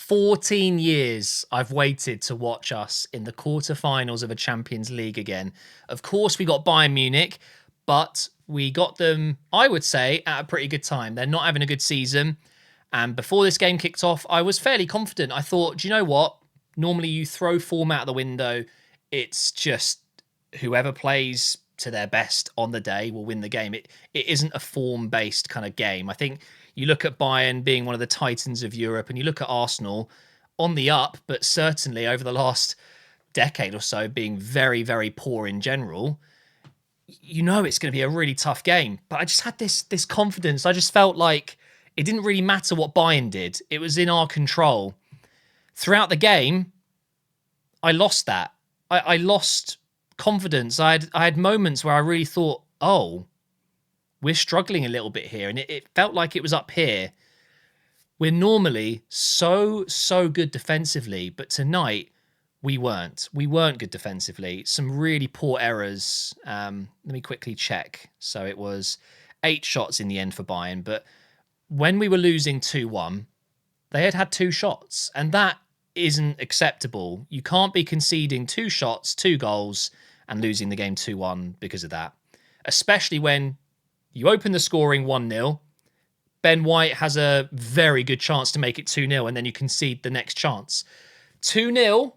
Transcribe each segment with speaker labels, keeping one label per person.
Speaker 1: 14 years I've waited to watch us in the quarterfinals of a Champions League again. Of course, we got Bayern Munich, but we got them, I would say, at a pretty good time. They're not having a good season. And before this game kicked off, I was fairly confident. I thought, do you know what? Normally you throw form out the window. It's just whoever plays to their best on the day will win the game. It isn't a form-based kind of game. I think you look at Bayern being one of the titans of Europe, and you look at Arsenal on the up, but certainly over the last decade or so being very, very poor in general. You know it's going to be a really tough game. But I just had this confidence. I just felt like it didn't really matter what Bayern did. It was in our control. Throughout the game, I lost that. I lost confidence. I had moments where I really thought, oh, we're struggling a little bit here. And it felt like it was up here. We're normally so good defensively, but tonight we weren't. We weren't good defensively. Some really poor errors. Let me quickly check. So it was 8 shots in the end for Bayern. But when we were losing 2-1, they had 2 shots. And that isn't acceptable. You can't be conceding 2 shots, 2 goals, and losing the game 2-1 because of that. Especially when you open the scoring 1-0, Ben White has a very good chance to make it 2-0, and then you concede the next chance. 2-0,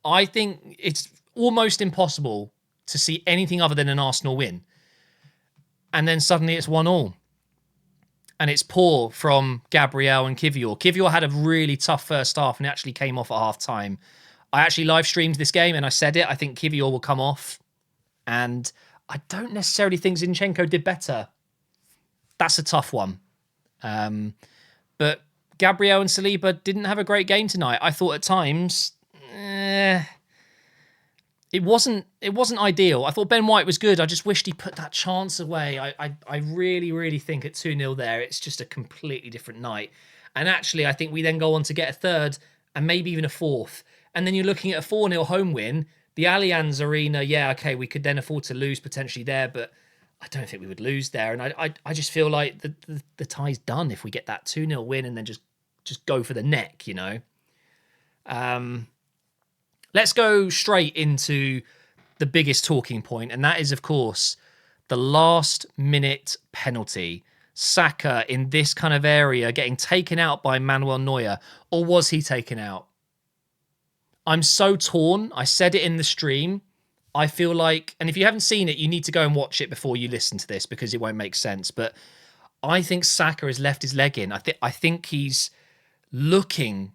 Speaker 1: I think it's almost impossible to see anything other than an Arsenal win. And then suddenly it's 1-1. And it's poor from Gabriel and Kivior. Kivior had a really tough first half and actually came off at half-time. I actually live streamed this game and I said it. I think Kivior will come off. And I don't necessarily think Zinchenko did better. That's a tough one. But Gabriel and Saliba didn't have a great game tonight. I thought at times, it wasn't ideal. I thought Ben White was good. I just wished he put that chance away. I really think at 2-0 there, it's just a completely different night. And actually, I think we then go on to get a third and maybe even a fourth. And then you're looking at a 4-0 home win. The Allianz Arena, yeah, okay, we could then afford to lose potentially there, but I don't think we would lose there. And I just feel like the tie's done if we get that 2-0 win and then just go for the neck, you know. Let's go straight into the biggest talking point, and that is, of course, the last-minute penalty. Saka in this kind of area getting taken out by Manuel Neuer. Or was he taken out? I'm so torn. I said it in the stream. I feel like, and if you haven't seen it, you need to go and watch it before you listen to this because it won't make sense. But I think Saka has left his leg in. I think he's looking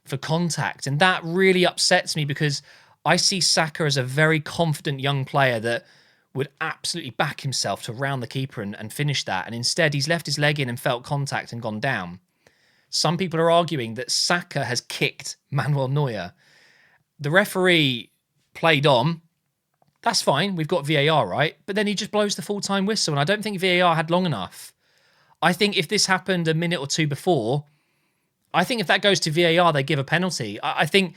Speaker 1: for contact. And that really upsets me because I see Saka as a very confident young player that would absolutely back himself to round the keeper and finish that. And instead, he's left his leg in and felt contact and gone down. Some people are arguing that Saka has kicked Manuel Neuer. The referee played on. That's fine. We've got VAR, right? But then he just blows the full-time whistle. And I don't think VAR had long enough. I think if this happened a minute or two before, I think if that goes to VAR, they give a penalty. I think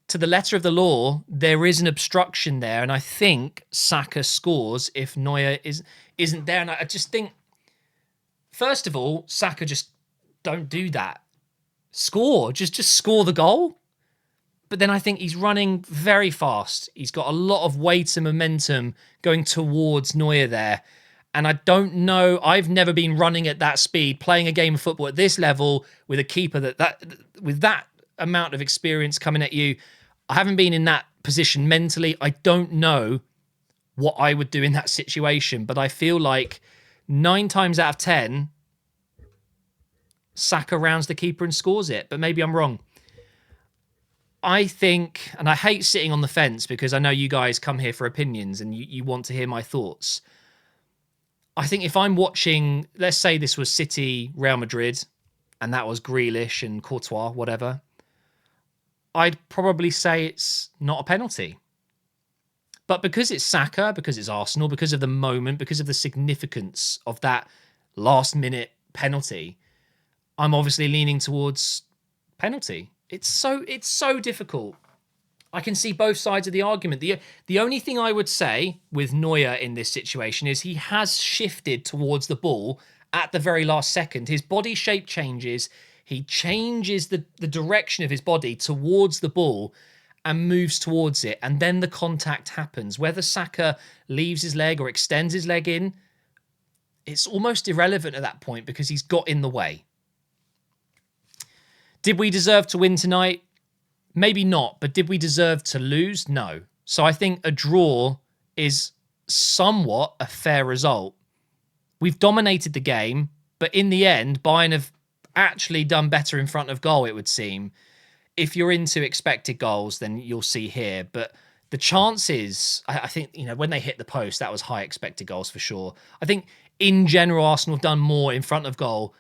Speaker 1: to the letter of the law, there is an obstruction there. And I think Saka scores if Neuer isn't there. And I just think, first of all, Saka just don't do that. Score. Just score the goal. But then I think he's running very fast. He's got a lot of weight and momentum going towards Neuer there. And I don't know, I've never been running at that speed, playing a game of football at this level with a keeper with that amount of experience coming at you. I haven't been in that position mentally. I don't know what I would do in that situation, but I feel like 9 times out of 10, Saka rounds the keeper and scores it. But maybe I'm wrong. I think, and I hate sitting on the fence because I know you guys come here for opinions and you want to hear my thoughts. I think if I'm watching, let's say this was City, Real Madrid, and that was Grealish and Courtois, whatever, I'd probably say it's not a penalty. But because it's Saka, because it's Arsenal, because of the moment, because of the significance of that last-minute penalty, I'm obviously leaning towards penalty. It's so difficult. I can see both sides of the argument. The only thing I would say with Neuer in this situation is he has shifted towards the ball at the very last second. His body shape changes. He changes the direction of his body towards the ball and moves towards it. And then the contact happens. Whether Saka leaves his leg or extends his leg in, it's almost irrelevant at that point because he's got in the way. Did we deserve to win tonight? Maybe not, but did we deserve to lose? No. So I think a draw is somewhat a fair result. We've dominated the game, but in the end, Bayern have actually done better in front of goal, it would seem. If you're into expected goals, then you'll see here. But the chances, I think, when they hit the post, that was high expected goals for sure. I think in general, Arsenal have done more in front of goal.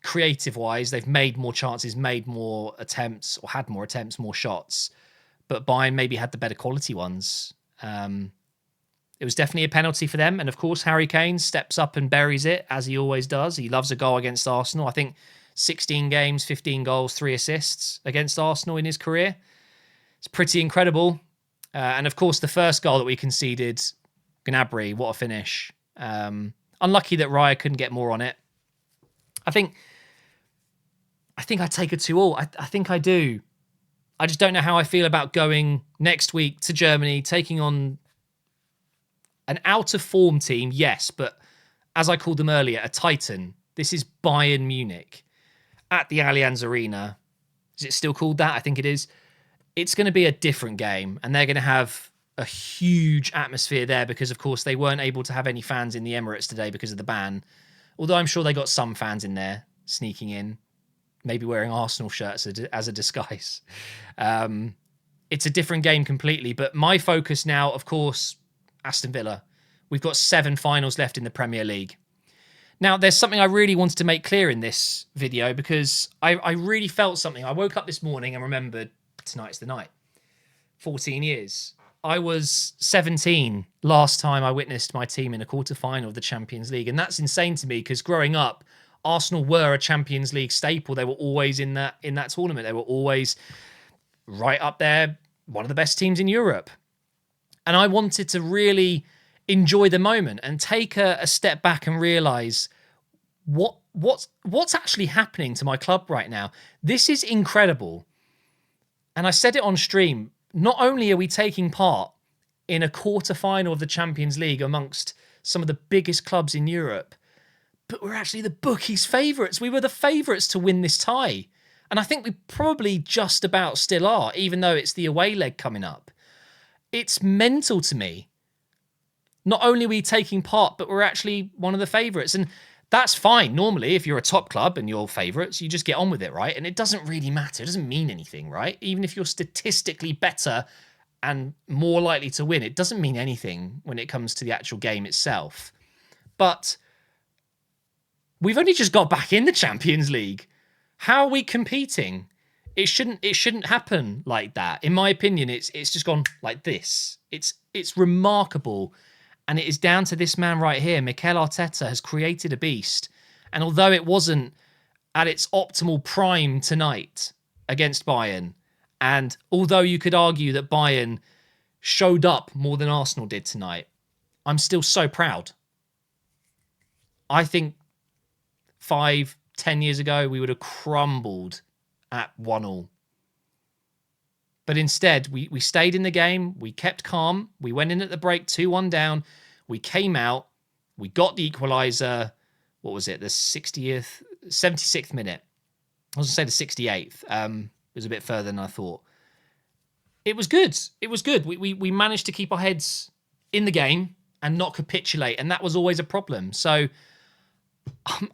Speaker 1: Creative-wise, they've made more chances, made more attempts, or had more attempts, more shots. But Bayern maybe had the better quality ones. It was definitely a penalty for them. And of course, Harry Kane steps up and buries it, as he always does. He loves a goal against Arsenal. I think 16 games, 15 goals, 3 assists against Arsenal in his career. It's pretty incredible. And of course, the first goal that we conceded, Gnabry, what a finish. Unlucky that Raya couldn't get more on it. I think I take a 2-2. I think I do. I just don't know how I feel about going next week to Germany, taking on an out-of-form team, yes, but as I called them earlier, a titan. This is Bayern Munich at the Allianz Arena. Is it still called that? I think it is. It's going to be a different game, and they're going to have a huge atmosphere there because, of course, they weren't able to have any fans in the Emirates today because of the ban. Although I'm sure they got some fans in there sneaking in, maybe wearing Arsenal shirts as a disguise. It's a different game completely, but my focus now, of course, Aston Villa. We've got 7 finals left in the Premier League. Now, there's something I really wanted to make clear in this video because I really felt something. I woke up this morning and remembered tonight's the night. 14 years. I was 17 last time I witnessed my team in a quarter-final of the Champions League, and that's insane to me because growing up, Arsenal were a Champions League staple. They were always in that tournament. They were always right up there, one of the best teams in Europe. And I wanted to really enjoy the moment and take a step back and realise what's actually happening to my club right now. This is incredible. And I said it on stream. Not only are we taking part in a quarter-final of the Champions League amongst some of the biggest clubs in Europe, but we're actually the bookies' favourites. We were the favourites to win this tie. And I think we probably just about still are, even though it's the away leg coming up. It's mental to me. Not only are we taking part, but we're actually one of the favourites. And that's fine. Normally, if you're a top club and you're favourites, you just get on with it, right? And it doesn't really matter. It doesn't mean anything, right? Even if you're statistically better and more likely to win, it doesn't mean anything when it comes to the actual game itself. But we've only just got back in the Champions League. How are we competing? It shouldn't happen like that. In my opinion, it's just gone like this. It's remarkable. And it is down to this man right here. Mikel Arteta has created a beast. And although it wasn't at its optimal prime tonight against Bayern, and although you could argue that Bayern showed up more than Arsenal did tonight, I'm still so proud. I think 5-10 years ago, we would have crumbled at 1-1. But instead, we stayed in the game. We kept calm. We went in at the break 2-1 down. We came out. We got the equaliser. What was it? The 76th minute. I was going to say the 68th. It was a bit further than I thought. It was good. It was good. We managed to keep our heads in the game and not capitulate. And that was always a problem. So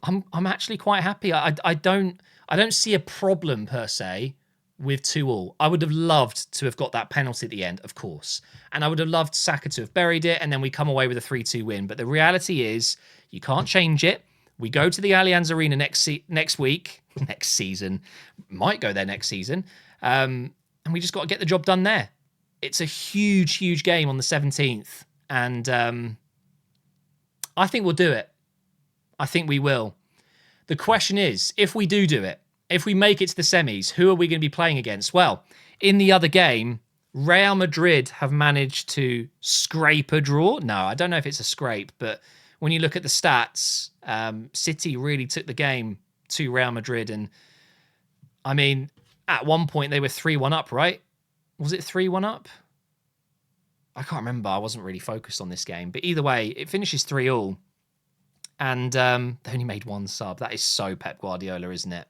Speaker 1: I'm actually quite happy. I don't see a problem per se with 2-2. I would have loved to have got that penalty at the end, of course. And I would have loved Saka to have buried it and then we come away with a 3-2 win. But the reality is you can't change it. We go to the Allianz Arena next week, next season, might go there next season. And we just got to get the job done there. It's a huge, huge game on the 17th. And I think we'll do it. I think we will. The question is, if we do it, if we make it to the semis, who are we going to be playing against? Well, in the other game, Real Madrid have managed to scrape a draw. No, I don't know if it's a scrape, but when you look at the stats, City really took the game to Real Madrid and I mean, at one point they were 3-1 up, right? Was it 3-1 up? I can't remember. I wasn't really focused on this game. But either way, it finishes 3-3. And they only made one sub. That is so Pep Guardiola, isn't it?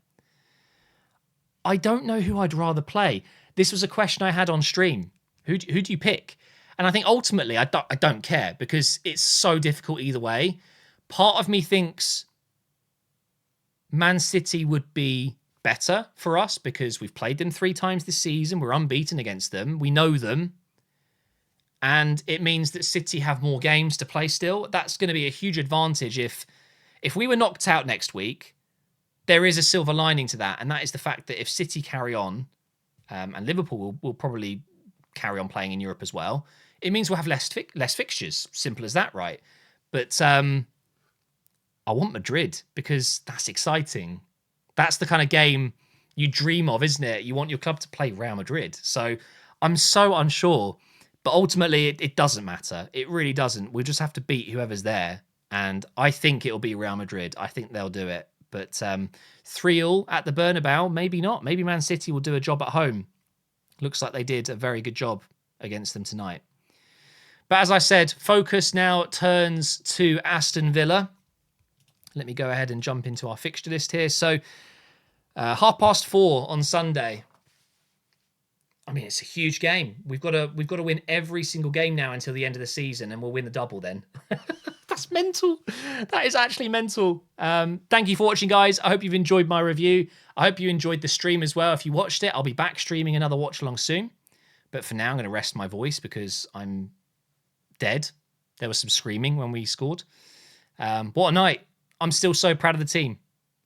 Speaker 1: I don't know who I'd rather play. This was a question I had on stream. Who do you pick? And I think ultimately I don't care because it's so difficult either way. Part of me thinks Man City would be better for us because we've played them 3 times this season. We're unbeaten against them. We know them. And it means that City have more games to play still. That's going to be a huge advantage if we were knocked out next week. There is a silver lining to that, and that is the fact that if City carry on, and Liverpool will probably carry on playing in Europe as well, it means we'll have less fixtures. Simple as that, right? But I want Madrid because that's exciting. That's the kind of game you dream of, isn't it? You want your club to play Real Madrid. So I'm so unsure. But ultimately, it doesn't matter. It really doesn't. We'll just have to beat whoever's there. And I think it'll be Real Madrid. I think they'll do it. But 3-3 at the Bernabeu, maybe not. Maybe Man City will do a job at home. Looks like they did a very good job against them tonight. But as I said, focus now turns to Aston Villa. Let me go ahead and jump into our fixture list here. So 4:30 on Sunday. I mean, it's a huge game. We've got to win every single game now until the end of the season, and we'll win the double then. That's mental. That is actually mental. Thank you for watching, guys. I hope you've enjoyed my review. I hope you enjoyed the stream as well. If you watched it, I'll be back streaming another watch along soon. But for now, I'm going to rest my voice because I'm dead. There was some screaming when we scored. What a night. I'm still so proud of the team.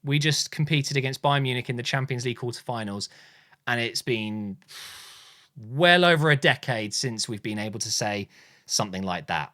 Speaker 1: We just competed against Bayern Munich in the Champions League quarterfinals, and it's been well over a decade since we've been able to say something like that.